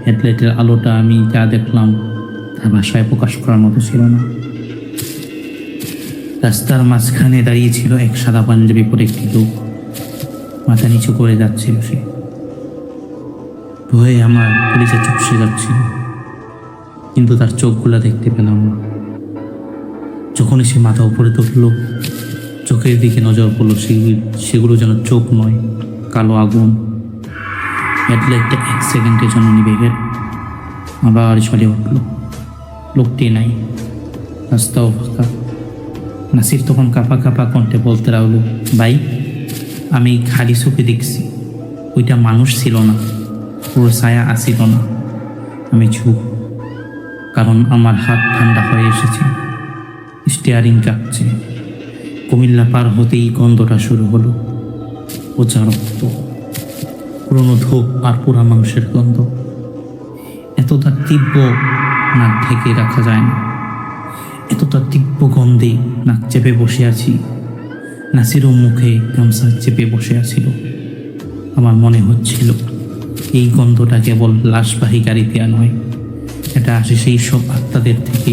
হেডলাইটের আলোটা আমি যা দেখলাম তা ভাষায় প্রকাশ করার মতো ছিল না। রাস্তার মাঝখানে দাঁড়িয়ে ছিল এক সাদা পাঞ্জাবি পরে একটি লোক। মাথা নিচু করে যাচ্ছিল সে। ভয়ে আমার পুলিশে চুপসে যাচ্ছিল, কিন্তু তার চোখগুলা দেখতে পেলাম না। যখনই সে মাথা উপরে তুলল, চোখের দিকে নজর পড়ল, সেগুলো যেন চোখ নয়, কালো আগুন। হেডলাইটটা 1 সেকেন্ডের জন্য নিভে গেল। আবার জ্বলে উঠল। লোকটি নাই, রাস্তাও ফাঁকা। নাসির তখন কাঁপা কাঁপা কণ্ঠে বলতে লাগলো, ভাই, আমি খালি চোখে দেখছি, ওইটা মানুষ ছিল না, ওর ছায়া আসিল না। আমি চুপ, কারণ আমার হাত ঠান্ডা হয়ে এসেছে, স্টিয়ারিং কাঁপছে। কুমিল্লা পার হতেই গন্ধটা শুরু হলো। পচা রক্ত, পুরনো ধূপ আর পোড়া মাংসের গন্ধ। এতটা তীব্র নাক ঢেকে রাখা যায় না। এতটা তীব্র গন্ধে নাক চেপে বসে আছি। নাসিরও মুখে গামছা চেপে বসে আছিল। আমার মনে হচ্ছিল এই গন্ধটা কেবল লাশবাহী গাড়িতে নয়, এটা আসে সেই সব আত্মাদের থেকে